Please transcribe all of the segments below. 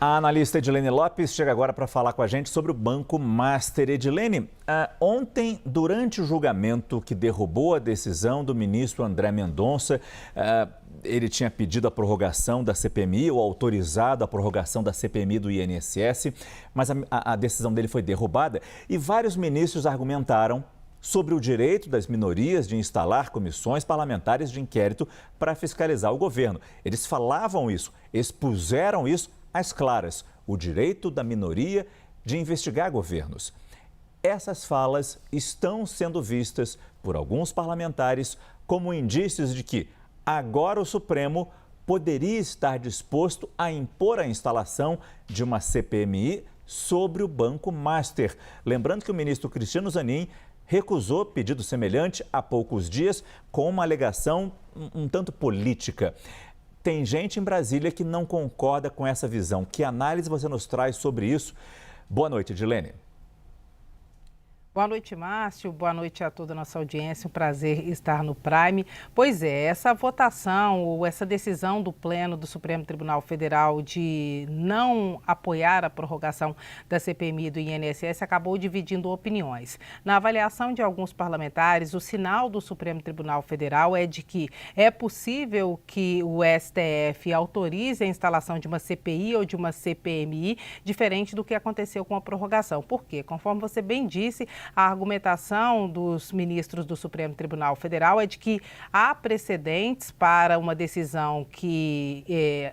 A analista Edilene Lopes chega agora para falar com a gente sobre o Banco Master. Edilene, ontem, durante o julgamento que derrubou a decisão do ministro André Mendonça, ele tinha pedido a prorrogação da CPMI ou autorizado a prorrogação da CPMI do INSS, mas a decisão dele foi derrubada e vários ministros argumentaram sobre o direito das minorias de instalar comissões parlamentares de inquérito para fiscalizar o governo. Eles falavam isso, expuseram isso às claras, o direito da minoria de investigar governos. Essas falas estão sendo vistas por alguns parlamentares como indícios de que agora o Supremo poderia estar disposto a impor a instalação de uma CPMI sobre o Banco Master. Lembrando que o ministro Cristiano Zanin recusou pedido semelhante há poucos dias com uma alegação um tanto política. Tem gente em Brasília que não concorda com essa visão. Que análise você nos traz sobre isso? Boa noite, Edilene. Boa noite, Márcio. Boa noite a toda a nossa audiência. Um prazer estar no Prime. Pois é, essa votação ou essa decisão do Pleno do Supremo Tribunal Federal de não apoiar a prorrogação da CPMI do INSS acabou dividindo opiniões. Na avaliação de alguns parlamentares, o sinal do Supremo Tribunal Federal é de que é possível que o STF autorize a instalação de uma CPI ou de uma CPMI, diferente do que aconteceu com a prorrogação. Por quê? Conforme você bem disse, a argumentação dos ministros do Supremo Tribunal Federal é de que há precedentes para uma decisão que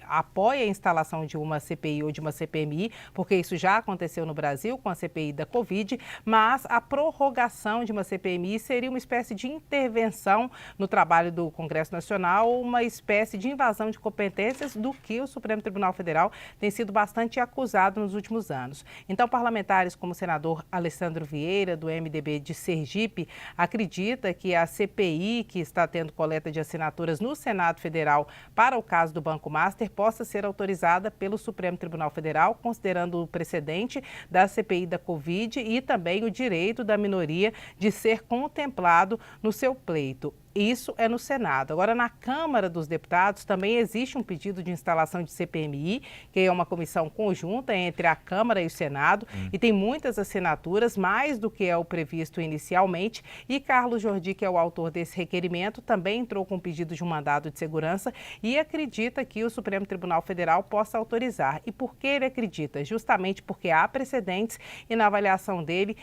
apoia a instalação de uma CPI ou de uma CPMI, porque isso já aconteceu no Brasil com a CPI da Covid, mas a prorrogação de uma CPMI seria uma espécie de intervenção no trabalho do Congresso Nacional, uma espécie de invasão de competências do que o Supremo Tribunal Federal tem sido bastante acusado nos últimos anos. Então, parlamentares como o senador Alessandro Vieira, do MDB de Sergipe, acredita que a CPI, que está tendo coleta de assinaturas no Senado Federal para o caso do Banco Master, possa ser autorizada pelo Supremo Tribunal Federal, considerando o precedente da CPI da Covid e também o direito da minoria de ser contemplado no seu pleito. Isso é no Senado. Agora, na Câmara dos Deputados, também existe um pedido de instalação de CPMI, que é uma comissão conjunta entre a Câmara e o Senado, e tem muitas assinaturas, mais do que é o previsto inicialmente, e Carlos Jordi, que é o autor desse requerimento, também entrou com um pedido de um mandado de segurança e acredita que o Supremo Tribunal Federal possa autorizar. E por que ele acredita? Justamente porque há precedentes e, na avaliação dele,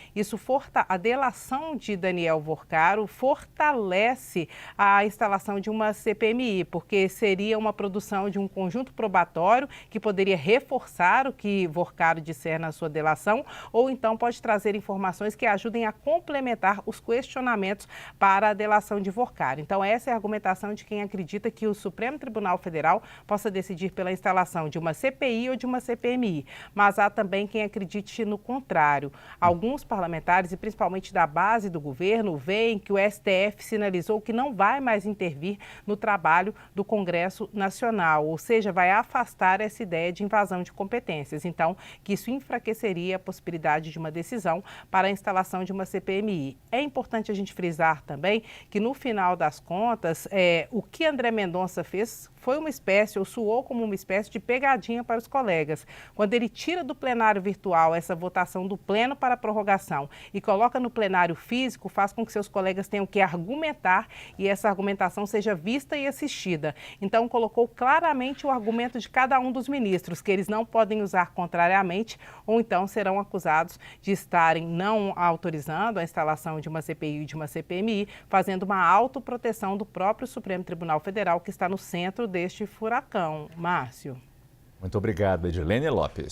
a delação de Daniel Vorcaro fortalece a instalação de uma CPMI, porque seria uma produção de um conjunto probatório que poderia reforçar o que Vorcaro disser na sua delação, ou então pode trazer informações que ajudem a complementar os questionamentos para a delação de Vorcaro. Então, essa é a argumentação de quem acredita que o Supremo Tribunal Federal possa decidir pela instalação de uma CPI ou de uma CPMI. Mas há também quem acredite no contrário. Alguns parlamentares, e principalmente da base do governo, veem que o STF sinalizou que não vai mais intervir no trabalho do Congresso Nacional, ou seja, vai afastar essa ideia de invasão de competências. Então, que isso enfraqueceria a possibilidade de uma decisão para a instalação de uma CPMI. É importante a gente frisar também que, no final das contas, o que André Mendonça fez foi uma espécie, ou soou como uma espécie de pegadinha para os colegas. Quando ele tira do plenário virtual essa votação do Pleno para a prorrogação e coloca no plenário físico, faz com que seus colegas tenham que argumentar e essa argumentação seja vista e assistida. Então, colocou claramente o argumento de cada um dos ministros, que eles não podem usar contrariamente, ou então serão acusados de estarem não autorizando a instalação de uma CPI e de uma CPMI, fazendo uma autoproteção do próprio Supremo Tribunal Federal, que está no centro deste furacão. Márcio. Muito obrigado, Edilene Lopes.